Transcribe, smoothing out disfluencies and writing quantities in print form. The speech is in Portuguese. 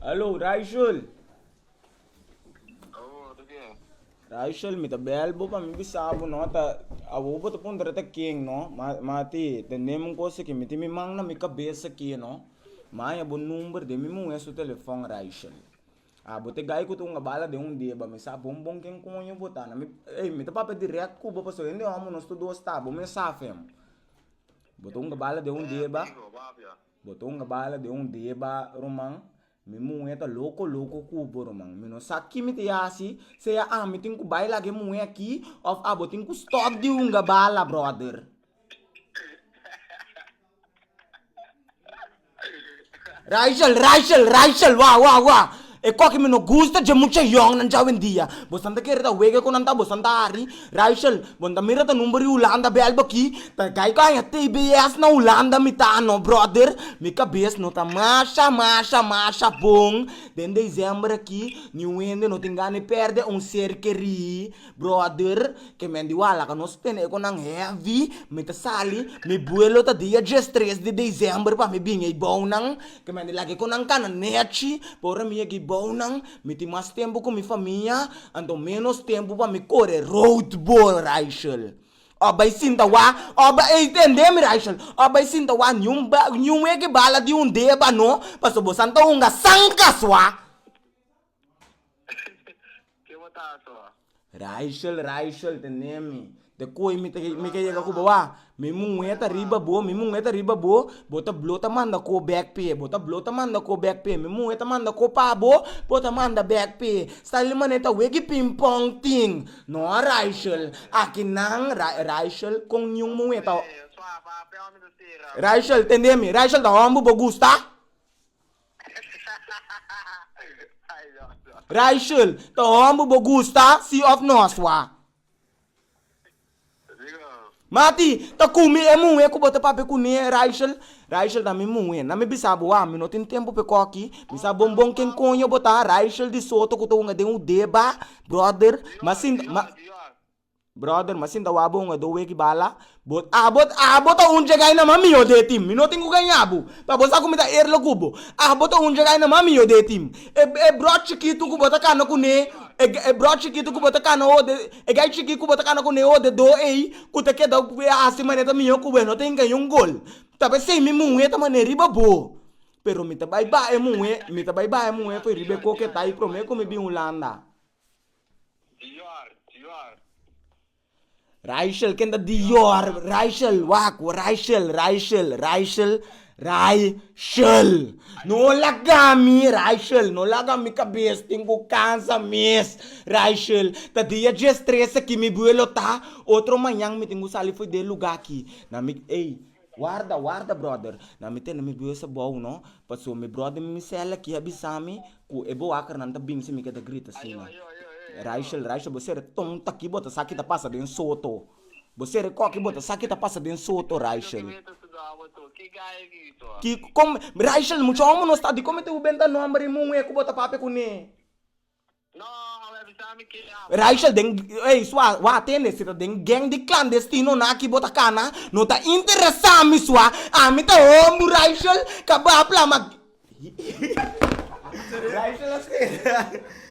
Alô, Rachel. Oh, tu quê? Rachel, me tá bel, bo pra mim bisabo, no, tá, a boba tá pondra tá king, no, mati, tem uma coisa que me mang na minha cabeça aqui, no, mas é bom número de mim é seu telefone, Rachel. Ah, bote gai ko tunga bala de dia ba, me sa bom quem conho botar, na me, me tá papo direto com bo pessoa, ainda amo nós tudo está, bom me sa fem. Botou bala de dia ba, botou bala de dia ba, romang. Mi mueta louco cubo romang mi no sakki mi te yasi se ya mi tin ku bai lagi mué aqui of botin ku stop di bala brother. Rachel, wa. E qua che mi non gusta c'è mucha young non già vendia. Bostante che reta wege con anta bostante ari. Rachel, bonda mira ta numeri Ulanda belbo ki. Ta kai kai a TBS na Ulanda mitano brother. Mi cabeça no ta masha bom. Den dezembro aqui, ni wende no tingane perde cerqueri brother. Que mendi wala ka nos tene ko nang heavy. Mi ta sali, mi buelo ta dia just 3 de dezembro pa mi bingi bom nang. Que mendi lagi ko nang kanan nechi. Porra mi aqui bom nang, me tem mais tempo com minha família, então menos tempo para me correr roadball, Rachel. Vai sinta wa, vai entender, Rachel. Vai sinta wa, nenhum é que bala de deba no, para so bosanta sanka swa. Que botar só? Rachel, entendeu-me? Depois me que chega com boa, me munheta riba bo, bota blota manda ko back pay, bota blota manda ko back pay, me munheta manda ko pa bo, bota manda back pay. Style maneta wegi ping pong ting. No Rachel, aqui nang Rachel com nenhum munheta. Rachel, entendeu-me? Rachel da hombo bo gusta? Rachel, da hombo bo gusta? See of nós wa. Mati, ta KUMI é MUHE ko bota pape kuni Rachel da mi MUHE. Na mi bisabo mi no tem tempo pe koki. Bisabo bom quem conho bota Rachel de soto ko tunga de deba, brother, brother, masin da wabo nga do weki bala. Bot bota jagay na mami yo de team. Mi no tengo ganhabo. Pa bosa ko mita erlo kubo. Bota jagay na mami yo de team. E bro chiquito ko bota kana kune. Bro chiquito ko bota kana o de gai chiquito ko bota kana kune o de do ko te queda acima neta mi yo ko no tem ganhar gol. Tabe sei mi MUHE ta maneri babo. Pero mi ta bai MUHE foi ribe ko que tá aí prome ko mi bi Ulanda. Dior. Rachel, kenda Dior, Rachel. No lagami cabeça, tenho cansa mes. Rachel, tá dia dia stress aqui me buelo tá. Outro manhã me tenho sali foi de lugar aqui. Na mi, guarda brother. Na mi tem na mi buelo sa bom, no? Passou me brother me sela aqui abisami, ku ebo akar nanta bing se me kada grita assim. Rachel, você é tonta aqui, bota saque tá passa dentro soto. Você é coque, bota saque tá passa dentro soto, Rachel. Que como Rachel, muito homem não está de como te ubenta nome MUHE que bota pape com ne. Não, Rachel, wa atende se den gang de clandestino na aqui bota cana, não tá interessado mi sua. Mi tá homo Rachel, cabapla mag. Rachel assim.